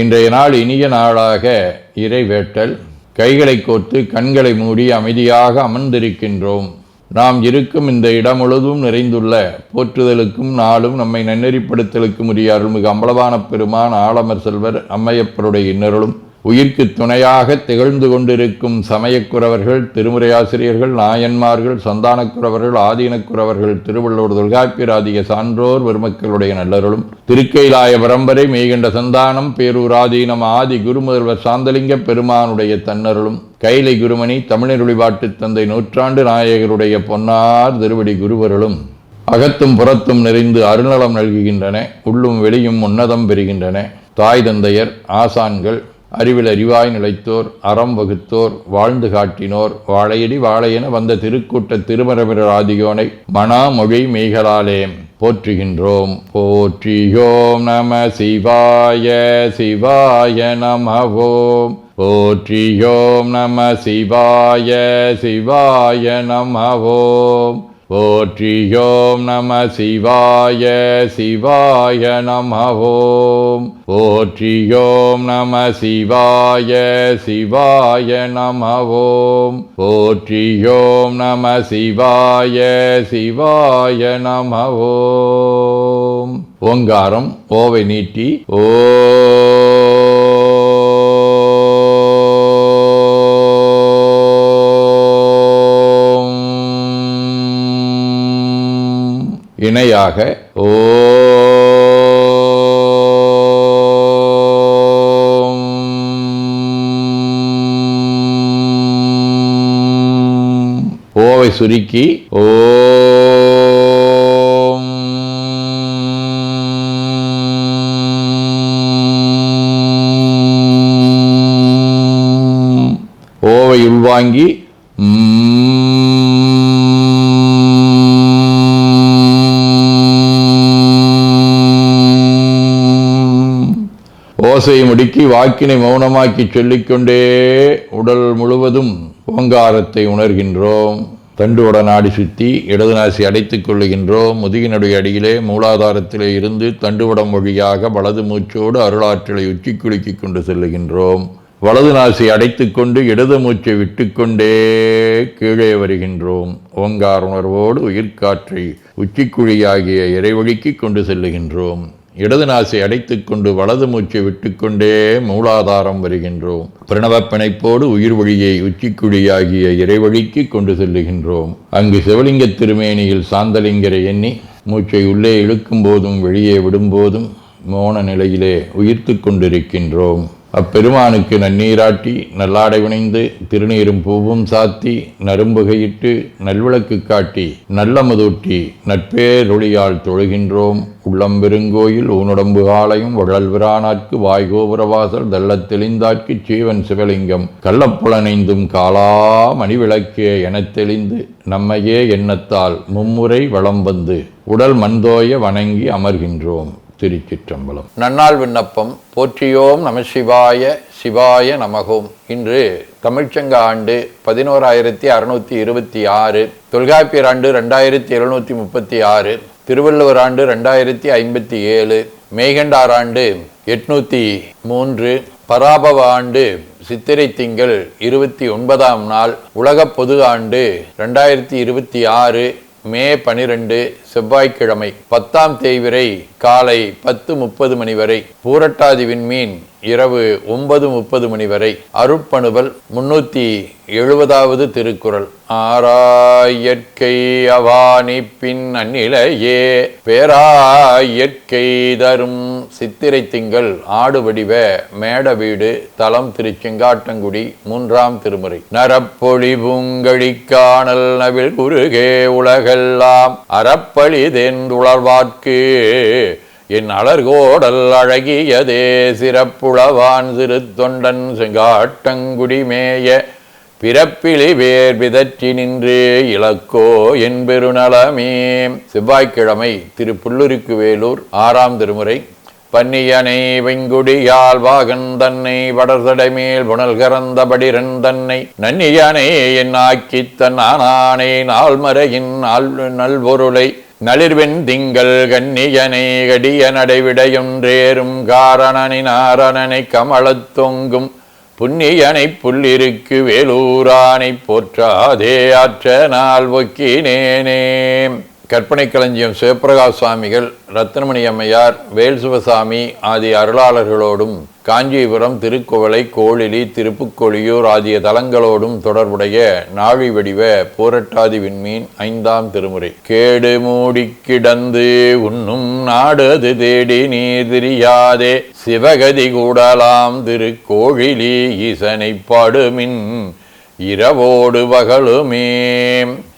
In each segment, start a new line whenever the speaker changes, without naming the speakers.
இன்றைய நாள் இனிய நாளாக இறைவேட்டல். கைகளை கோர்த்து கண்களை மூடி அமைதியாக அமர்ந்திருக்கின்றோம். நாம் இருக்கும் இந்த இடம் முழுதும் நிறைந்துள்ள போற்றுதலுக்கும் நாளும் நம்மை நன்னெறிப்படுத்தலுக்கும் உரிய அருள்மிகு அம்பலவான பெருமான் ஆலமர் செல்வர் அம்மையப்பருடைய இன்னருளும் உயிர்க்கு துணையாக திகழ்ந்து கொண்டிருக்கும் சமயக்குறவர்கள், திருமுறையாசிரியர்கள், நாயன்மார்கள், சந்தானக்குறவர்கள், ஆதீனக்குறவர்கள், திருவள்ளுவர் தொல்காப்பியராதிய சான்றோர் பெருமக்களுடைய நல்லருளும் திருக்கைலாய பரம்பரை மெய்கண்ட சந்தானம் பேரூராதீனம் ஆதி குருமுதல்வர் சாந்தலிங்க பெருமானுடைய தன்னருளும் கைலை குருமணி தமிழருளிபாட்டு தந்தை நூற்றாண்டு நாயகருடைய பொன்னார் திருவடி குருவருளும் அகத்தும் புறத்தும் நிறைந்து அருநலம் நல்குகின்றன. உள்ளும் வெளியும் உன்னதம் பெறுகின்றன. தாய் தந்தையர், ஆசான்கள், அறிவில் அறிவாய் நிலைத்தோர், அறம் வகுத்தோர், வாழ்ந்து காட்டினோர், வாழையடி வாழையென வந்த திருக்கூட்ட திருமரபிரர் ஆதியோனை மனாமொழி மெய்களாலே போற்றுகின்றோம். போற்றியோம் நம சிவாய சிவாய நமவோம். போற்றியோம் நம சிவாய சிவாய நமவோம். போற்றியோம் நம சிவாய சிவாய நமவோம். போற்றியோம் நம சிவாய சிவாய நமவோம். போற்றியோம் நம சிவாய சிவாய நமவோம். ஓங்காரம் ஓவை நீட்டி ஓ இணையாக ஓம். ஓவை சுருக்கி ஓம். ஓவை உள்வாங்கி ஓசையை முடுக்கி வாக்கினை மௌனமாக்கி சொல்லிக்கொண்டே உடல் முழுவதும் ஓங்காரத்தை உணர்கின்றோம். தண்டுவட நாடி சுற்றி இடது நாசி அடைத்துக் கொள்ளுகின்றோம். முதுகினுடைய அடியிலே மூலாதாரத்திலே இருந்து தண்டுவடம் வழியாக வலது மூச்சோடு அருளாற்றலை உச்சி குலுக்கி கொண்டு செல்லுகின்றோம். வலது நாசி அடைத்துக் கொண்டு இடது மூச்சை விட்டுக்கொண்டே கீழே வருகின்றோம். ஓங்கார உணர்வோடு உயிர்காற்றை உச்சிக்குழியாகிய இறைவழிக்கு கொண்டு செல்லுகின்றோம். இடது நாசை அடைத்துக் கொண்டு வலது மூச்சை விட்டுக்கொண்டே மூலாதாரம் வருகின்றோம். பிரணவ பிணைப்போடு உயிர் வழியை உச்சிக்குழியாகிய இறைவழிக்கு கொண்டு செல்லுகின்றோம். அங்கு சிவலிங்க திருமேனியில் சாந்தலிங்கரை எண்ணி மூச்சை உள்ளே இழுக்கும் போதும் வெளியே விடும்போதும் மோன நிலையிலே உயிர்த்து கொண்டிருக்கின்றோம். அப்பெருமானுக்கு நன்னீராட்டி நல்லாடை வினைந்து திருநீரும் பூவும் சாத்தி நரும்புகையிட்டு நல்விளக்கு காட்டி நல்லமுதூட்டி நட்பேரொழியால் தொழுகின்றோம். உள்ளம் பெருங்கோயில் ஊனுடம்பு ஆலயம் வழல்விரானார்க்கு வாய்கோபுரவாசல் தள்ளத் தெளிந்தார்க்கு சீவன் சிவலிங்கம் கள்ளப்புலனைந்தும் காலா மணிவிளக்கே எனத் தெளிந்து நம்மையே எண்ணத்தால் மும்முறை வளம் வந்து உடல் மண்தோய வணங்கி அமர்கின்றோம். திருச்சிற்றம்பலம். நன்னாள் விண்ணப்பம். போற்றியோம் நம சிவாய சிவாய நமகோம். இன்று தமிழ்ச்சங்க ஆண்டு 11626, தொல்காப்பியர் ஆண்டு 2736, திருவள்ளுவர் ஆண்டு 2057, மெய்கண்டார் ஆண்டு 803, பராபவ ஆண்டு சித்திரை திங்கள் 29ஆம் நாள், உலக பொது ஆண்டு 2026 மே 12 செவ்வாய்க்கிழமை, 10ஆம் தேய்விரை காலை 10:30 மணி வரை, பூரட்டாதி விண்மீன் இரவு 9:30 மணி வரை. அருட்பணுவல் 370வது திருக்குறள். ஆராயற்கை அவானி பின் அந்நிலையே பேராயற்கை தரும் சித்திரை திங்கள் ஆடுவடிவ மேட வீடு தலம் திருச்செங்காட்டங்குடி 3ஆம் திருமுறை. நரப்பொழிபூங்கழிக்கானல் நவில் குறுகே உலகெல்லாம் அறப்பழிதென்றுளர்வார்க்கு என் அலர்கோடல் அழகியதே சிறப்புளவான் சிறு தொண்டன் செங்காட்டங்குடிமேய பிறப்பிலி வேர் விதற்றி நின்று இலக்கோ என் பெருநலமே. செவ்வாய்க்கிழமை திரு புல்லுருக்கு வேலூர் 6ஆம் திருமுறை. பன்னியனை வெங்குடியால் வாகன் தன்னை வடர்தடைமேல் புனல் கறந்தபடிரன் தன்னை நன்னியனை என் ஆக்கி தன் ஆனானை நாள்மறையின் நல்பொருளை நளிர்வெண் திங்கள் கன்னியனை கடிய நடைவிடையொன்றேறும் காரணனின் ஆரணனை கமலத் தொங்கும் புண்ணியனை புள்ளிருக்கு வேலூரானை போற்றாதே ஆற்ற நாள் ஒக்கினேனே. கற்பனை களஞ்சியம் சிவபிரகாஷ் சுவாமிகள், ரத்னமணி அம்மையார், வேல் சிவசாமி ஆதி அருளாளர்களோடும் காஞ்சிபுரம், திருக்குவளை, கோழிலி, திருப்புக்கொழியூர் ஆகிய தலங்களோடும் தொடர்புடைய நாழி வடிவ பூரட்டாதி விண்மீன் 5ஆம் திருமுறை. கேடு மூடி கிடந்து உண்ணும் நாடு அது தேடி நீர் திரியாதே சிவகதி கூடலாம் திருக்கோழிலி ஈசனை பாடுமின் இரவோடு பகலுமே.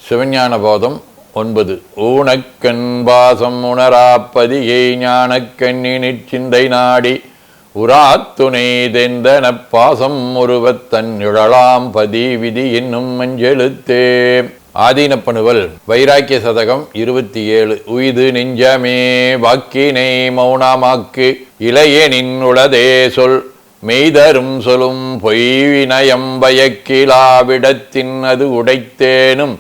சிவஞான போதம் 9. ஊனக்கண் பாசம் உணராப்பதியை ஞானக்கண்ணினிற் சிந்தை நாடி உராத்துணை தெந்தன பாசம் ஒருவத் தன் இழலாம் பதி விதி என்னும் மஞ்செழுத்தே. ஆதீனப்பணுவல் வைராக்கிய சதகம் 27. உய்து நெஞ்சமே வாக்கினை மௌனமாக்கு இளையனின் உளதே சொல் மெய்தரும் சொலும் பொய்வினயம் பயக்கிலாவிடத்தின் அது உடைத்தேனும்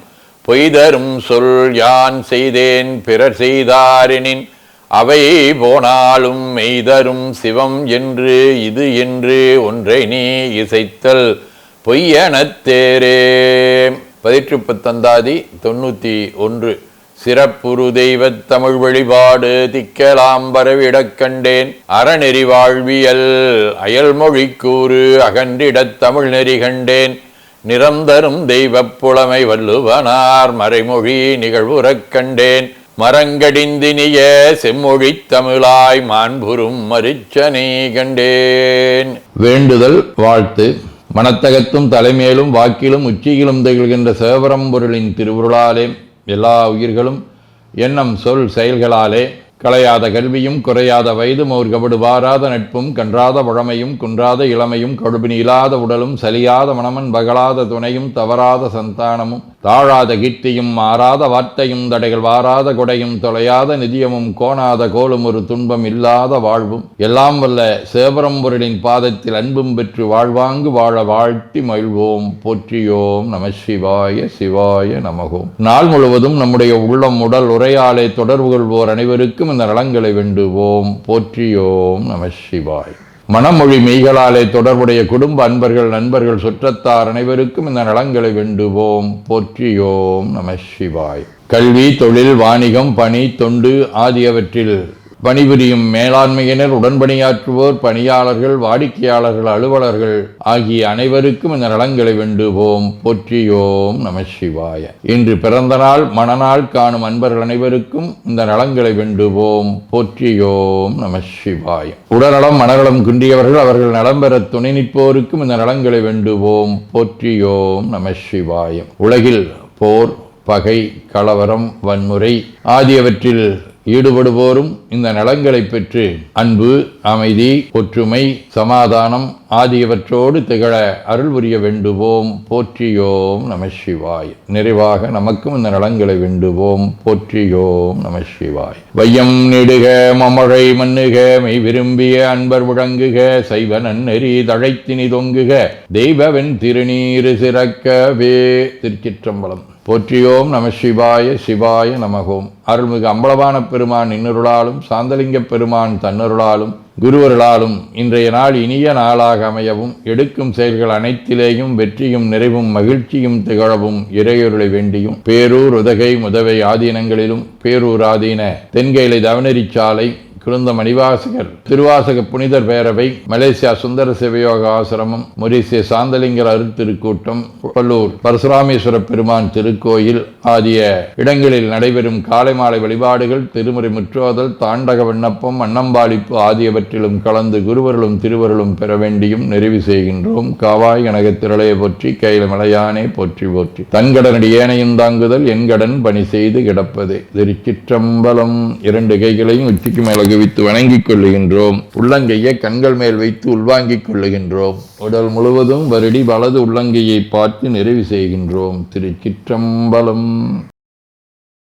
பொய்தரும் சொல் யான் செய்தேன் பிறர் செய்தாரினின் அவை போனாலும் மெய்தரும் சிவம் என்று இது என்று ஒன்றை நீ இசைத்தல் பொய்யெனத் தேரே. 18 91. சிறப்புறு தெய்வத் தமிழ் வழிபாடு திக்கலாம் பரவிடக் கண்டேன் அறநெறி வாழ்வியல் அயல்மொழி கூறு அகன்றிடத் தமிழ் நெறி கண்டேன் நிரந்தரும் தெய்வப் புலமை வள்ளுவனார் மறைமொழி நிகழ்வுறக் கண்டேன் மரங்கடிந்தினிய செம்மொழி தமிழாய் மாண்புறும் மரிச்சனை கண்டேன். வேண்டுதல் வாழ்த்து. மனத்தகத்தும் தலைமையிலும் வாக்கிலும் உச்சியிலும் திகழ்கின்ற சிவபரம்பொருளின் திருவுருளாலே எல்லா உயிர்களும் எண்ணம் சொல் செயல்களாலே களையாத கல்வியும் குறையாத வயதும் ஒரு கபடு பாராத நட்பும் கன்றாத பழமையும் குன்றாத இளமையும் கடுபினி இல்லாத உடலும் சலியாத மனமன் பகலாத துணையும் தவறாத சந்தானமும் தாழாத கீர்த்தியும் மாறாத வார்த்தையும் தடைகள் வாராத கொடையும் தொலையாத நிதியமும் கோணாத கோலும் ஒரு துன்பம் இல்லாத வாழ்வும் எல்லாம் வல்ல சிவபரம்பொருளின் பாதத்தில் அன்பும் பெற்று வாழ்வாங்கு வாழ வாழ்த்தி மகிழ்வோம். போற்றியோம் நம சிவாய சிவாய நமகோம். நாள் முழுவதும் நம்முடைய உள்ளம் உடல் உரையாலே தொடர்பு கொள்வோர் அனைவருக்கும் இந்த நலங்களை வேண்டுவோம். போற்றியோம் நம சிவாய். மனமொழி மெய்களாலே தொடர்புடைய குடும்ப அன்பர்கள் நண்பர்கள் சுற்றத்தார் அனைவருக்கும் இந்த நலங்களை வேண்டுவோம். போற்றியோம் நம சிவாய். கல்வி, தொழில், வாணிகம், பணி, தொண்டு ஆகியவற்றில் பணிபுரியும் மேலாண்மையினர், உடன்பணியாற்றுவோர், பணியாளர்கள், வாடிக்கையாளர்கள், அலுவலர்கள் ஆகிய அனைவருக்கும் இந்த நலங்களை வேண்டுவோம். போற்றியோம் நம சிவாய. இன்று பிறந்த நாள் மணநாள் காணும் அன்பர்கள் அனைவருக்கும் இந்த நலங்களை வேண்டுவோம். போற்றியோம் நம சிவாய. உடல்நலம் மனநலம் குன்றியவர்கள் அவர்கள் நலம் பெற துணை நிற்போருக்கும் இந்த நலங்களை வேண்டுவோம். போற்றியோம் நம சிவாய. உலகில் போர், பகை, கலவரம், வன்முறை ஆகியவற்றில் ஈடுபடுவோரும் இந்த நலங்களை பெற்று அன்பு, அமைதி, ஒற்றுமை, சமாதானம் ஆகியவற்றோடு திகழ அருள் புரிய வேண்டுவோம். போற்றியோம் நம சிவாய். நிறைவாக நமக்கும் இந்த நலங்களை வேண்டுவோம். போற்றியோம் நம சிவாய். வையம் நெடுக மமழை மண்ணுக மெய் விரும்பிய அன்பர் விளங்குக சைவ நன்னெறி தழைத்தினி தொங்குக தெய்வவென் திருநீரு சிறக்கவே. திருச்சிற்றம்பலம். போற்றியோம் நம சிவாய சிவாய நமகோம். அருள்மிகு அம்பலவான பெருமான் இன்னருளாலும் சாந்தலிங்க பெருமான் தன்னருளாலும் குருவருளாலும் இன்றைய நாள் இனிய நாளாக அமையவும் எடுக்கும் செயல்கள் அனைத்திலேயும் வெற்றியும் நிறைவும் மகிழ்ச்சியும் திகழவும் இறையொருளை வேண்டியும் பேரூர் உதகை முதவை ஆதீனங்களிலும் பேரூர் ஆதீன தென்கேலை தவனரிச்சாலை குருந்த மணிவாசகர் திருவாசக புனிதர் பேரவை, மலேசியா சுந்தர சிவயோக ஆசிரமம், மொரீசிய சாந்தலிங்கர் அருட்திருக்கூட்டம், பல்லூர் பரசுராமேஸ்வர பெருமான் திருக்கோயில் ஆகிய இடங்களில் நடைபெறும் காலை மாலை வழிபாடுகள், திருமுறை முற்றோதல், தாண்டக விண்ணப்பம், அன்னம்பாளிப்பு ஆகியவற்றிலும் கலந்து குருவர்களும் திருவருளும் பெற வேண்டியும் நிறைவு செய்கின்றோம். காவாய் கனகத் திரளையை போற்றி கையில மலையானே போற்றி போற்றி தன்கடனடி ஏனையும் தாங்குதல் என் கடன் பணி செய்து கிடப்பதே. திருச்சிற்றம்பலம். 2 கைகளையும் உச்சிக்கு மேலகு வைத்து வணங்கிக் கொள்ளுகின்றோம். உள்ளங்கையை கண்கள் மேல் வைத்து உள்வாங்கிக் கொள்ளுகின்றோம். உடல் முழுவதும் வருடி வலது உள்ளங்கையை பார்த்து நிறைவு செய்கின்றோம். திருச்சிற்றம்பலம்.